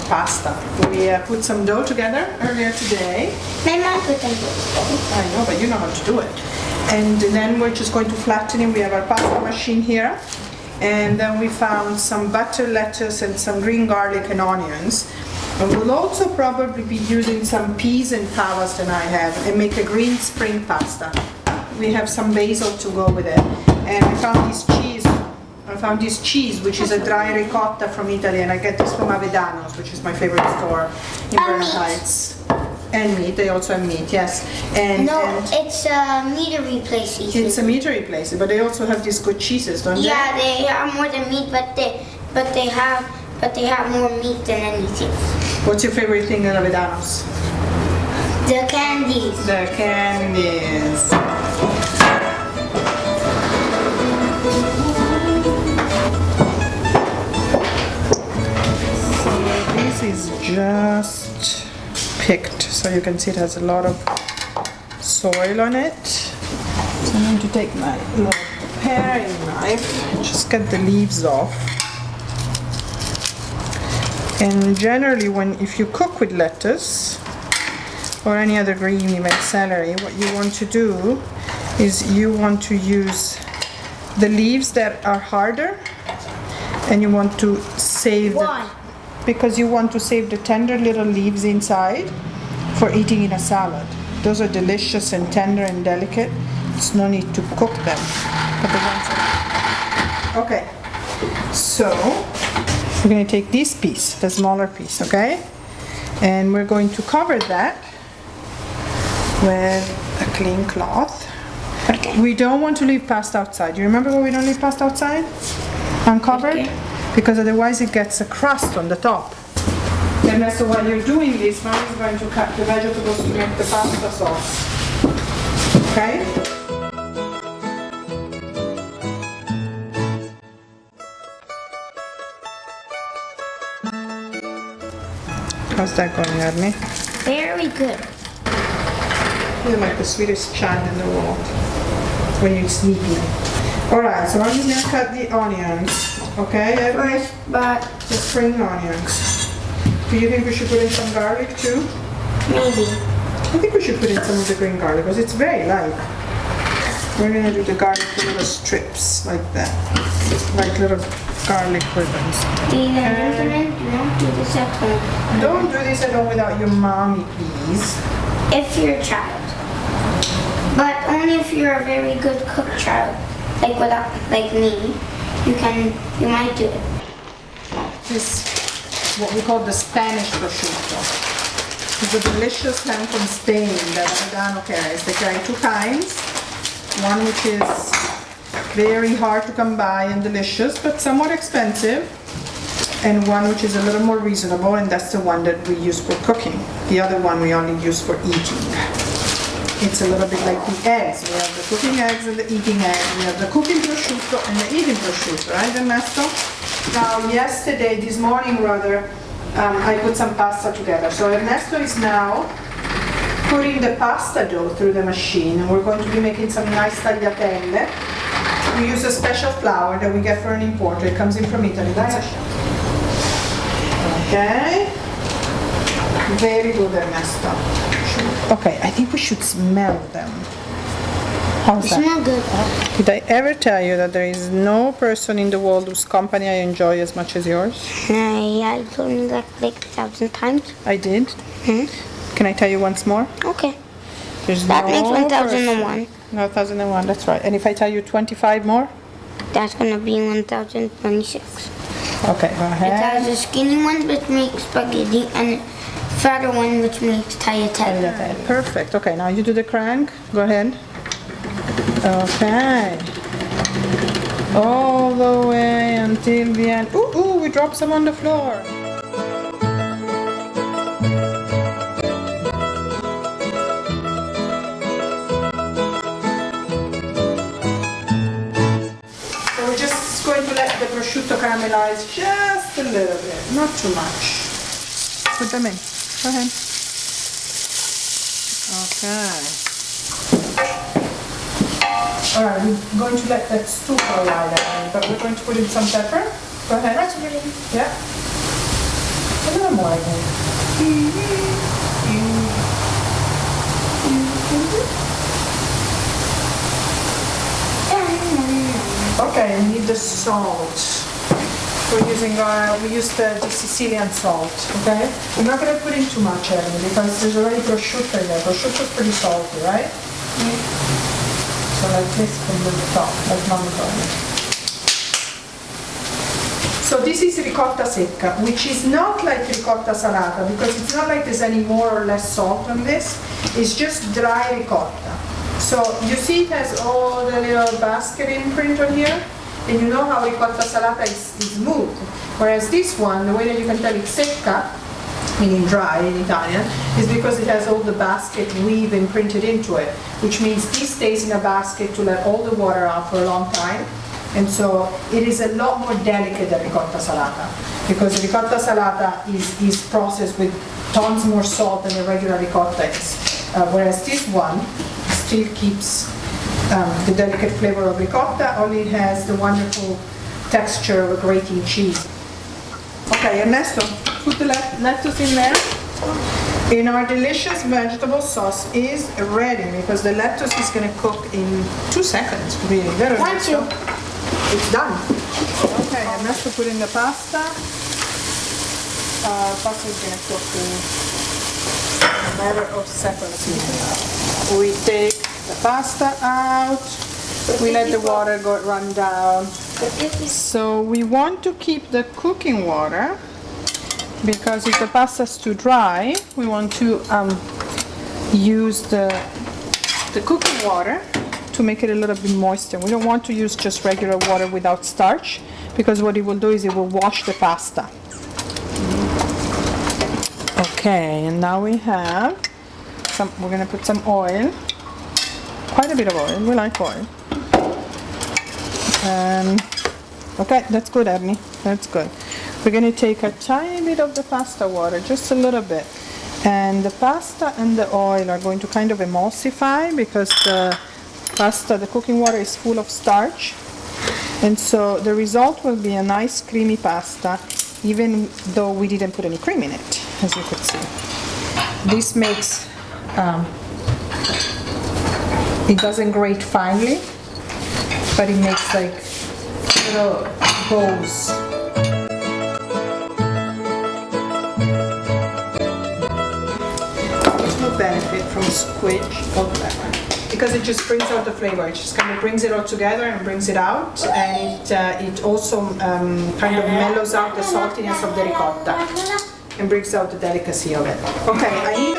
pasta. We put some dough together earlier today. My mom put them together. I know, but you know how to do it. And then we're just going to flatten it. We have our pasta machine here. And then we found some butter, lettuce, and some green garlic and onions. And we'll also probably be using some peas and pavas that I have and make a green spring pasta. We have some basil to go with it. And I found this cheese, which is a dry ricotta from Italy, and I get this from Avedanos, which is my favorite store in Vernon Heights. And meat, they also have meat, yes. It's a meatery place. It's a meatery place, but they also have these good cheeses, don't they? Yeah, they have more than meat, but they have more meat than anything. What's your favorite thing at Avedanos? The candies. The candies. So this is just picked, so you can see it has a lot of soil on it. So I'm going to take my little paring knife and just get the leaves off. And generally, if you cook with lettuce or any other green, even celery, what you want to do is you want to use the leaves that are harder, and you want to save because you want to save the tender little leaves inside for eating in a salad. Those are delicious and tender and delicate. There's no need to cook them. But the ones are... Okay, so we're going to take this piece, the smaller piece, okay? And we're going to cover that with a clean cloth. Okay. We don't want to leave pasta outside. You remember why we don't leave pasta outside? Uncovered? Okay. Because otherwise it gets a crust on the top. And so while you're doing this, Mom is going to cut the vegetables to make the pasta sauce. Okay? How's that going, Arnie? Very good. You're like the sweetest child in the world when you're sleeping. Alright, so I'm just going to cut the onions. Okay? First, but the spring onions. Do you think we should put in some garlic too? Maybe. I think we should put in some of the green garlic because it's very light. We're going to do the garlic in little strips like that. Like little garlic ribbons. Don't do this at home. Don't do this at home without your mommy, please. If you're a child. But only if you're a very good cook child. Like me. You might do it. This what we call the Spanish prosciutto. It's a delicious ham from Spain that Avedanos carries. They carry two kinds. One which is very hard to come by and delicious, but somewhat expensive. And one which is a little more reasonable, and that's the one that we use for cooking. The other one we only use for eating. It's a little bit like the eggs. We have the cooking eggs and the eating eggs. We have the cooking prosciutto and the eating prosciutto, right, Ernesto? Now, this morning rather, I put some pasta together. So Ernesto is now putting the pasta dough through the machine, and we're going to be making some nice tagliatelle. We use a special flour that we get for an importer. It comes in from Italy. Okay. Very good, Ernesto. Okay, I think we should smell them. How's that? Smell good. Did I ever tell you that there is no person in the world whose company I enjoy as much as yours? Yeah, you told me that like 1,000 times. I did? Can I tell you once more? Okay. That makes 1,001. No, 1,001, that's right. And if I tell you 25 more? That's going to be 1,026. Okay, go ahead. It has a skinny one which makes spaghetti and fatter one which makes tagliatelle. Perfect. Okay, now you do the crank. Go ahead. Okay. All the way until the end. Ooh, we dropped some on the floor. So we're just going to let the prosciutto caramelize just a little bit, not too much. Put them in. Go ahead. Okay. Alright, we're going to let that stew for a while, but we're going to put in some pepper. Go ahead. What's it? Yeah. A little little more, I think. Okay, we need the salt. We used the Sicilian salt, okay? We're not gonna put in too much, Emily, because there's already prosciutto in there. Prosciutto's pretty salty, right? So like this from the top, like non-garlic. So this is ricotta secca, which is not like ricotta salata, because it's not like there's any more or less salt on this. It's just dry ricotta. So you see it has all the little basket imprint on here, and you know how ricotta salata is smooth. Whereas this one, the way that you can tell it's secca, meaning dry in Italian, is because it has all the basket weave imprinted into it, which means this stays in a basket to let all the water out for a long time. And so it is a lot more delicate than ricotta salata, because ricotta salata is processed with tons more salt than the regular ricotta is. Whereas this one still keeps the delicate flavor of ricotta, only it has the wonderful texture of a grating cheese. Okay, Ernesto, put the lettuce in there. And our delicious vegetable sauce is ready, because the lettuce is going to cook in 2 seconds, really. Very Ernesto. It's done. Okay, Ernesto put in the pasta. Pasta is going to cook in a matter of seconds. We take the pasta out. We let the water run down. So we want to keep the cooking water, because if the pasta is too dry, we want to use the cooking water to make it a little bit moister. We don't want to use just regular water without starch, because what it will do is it will wash the pasta. Okay, and now we have we're going to put some oil, quite a bit of oil, we like oil. Okay, that's good, Ernie, that's good. We're going to take a tiny bit of the pasta water, just a little bit, and the pasta and the oil are going to kind of emulsify, because the cooking water is full of starch, and so the result will be a nice creamy pasta, even though we didn't put any cream in it, as you could see. This makes it doesn't grate finely, but it makes like little bows. There's no benefit from squidge or whatever, because it just brings out the flavor. It just kind of brings it all together and brings it out, and it also kind of mellows out the saltiness of the ricotta and brings out the delicacy of it. Okay, I need